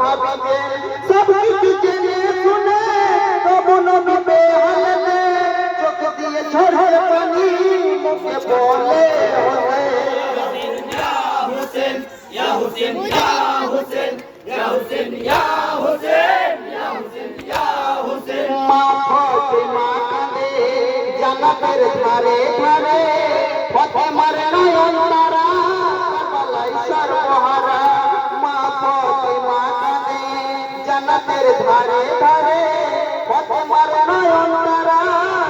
ভাবি যে সব কিছু জেনে শুনে তবু নবী বেহালে চোখ দিয়ে ঝরে পানি মুখে বলে হোসেন ইয়া হোসেন ইয়া হোসেন ইয়া হোসেন ইয়া হোসেন ইয়া হোসেন ইয়া হোসেন মা ফাতেমা কাঁদে জান্নাতের ধারে ধারে ফাতেমার নয়ন তারা কারবালায় সর্বহারা মা ফাতেমা কাঁদে জান্নাতের ধারে ধারে ফাতেমার নয়ন তারা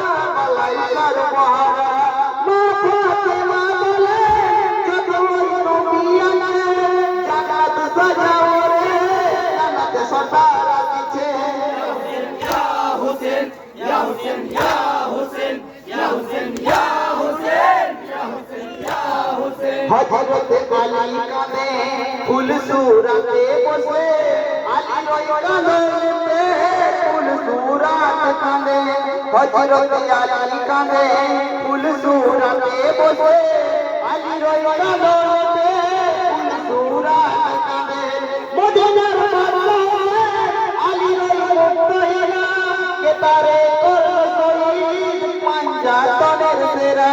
কারবালায় সর্বহারা মা ফাতেমা বলে যত নবী আছে জান্নাত সাজাও রে জান্নাত সতারা দিছে হোসেন ইয়া হোসেন ইয়া হোসেন ইয়া হোসেন ইয়া হোসেন ইয়া হোসেন ইয়া হোসেন হযরত আলী কাঁদে ফুল সূরাতে বসে আলী রয়দানে ফুল সূরাত কাঁদে হযরত আলী কাঁদে ফুল সূরাতে বসে আলী রয়দানে ফুল সূরাত কাঁদে মদিনার বাদশা আলী রয়দানে কে তারে করল শহীদ পাঞ্জাতনের সেরা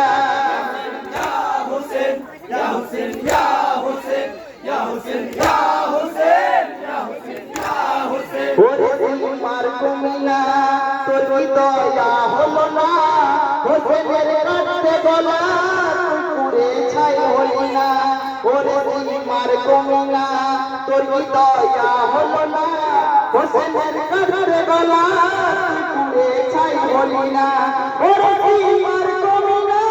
হোসেন ইয়া হোসেন ইয়া হোসেন ইয়া হোসেন ইয়া হোসেন ইয়া হোসেন ইয়া হোসেন ওরে তোমার কমিলা তোর কি দয়া হলো না হোসেনের কাছে গলা তুই পুরে ছাই হলি না ওরে তোমার কমিলা তোর কি দয়া হলো না হোসেনের কাছে গলা তুই পুরে ছাই হলি না ওরে তোমার কমিলা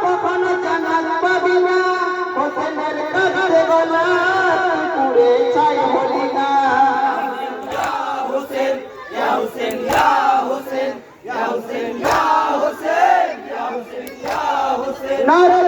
কখনো জান্নাত পাবি না হোসেনের কাছে গলা তুই পুরে ছাই হলি না হোসেন ইয়া হোসেন ইয়া হোসেন ইয়া হোসেন ইয়া হোসেন ইয়া হোসেন ইয়া হোসেন নারে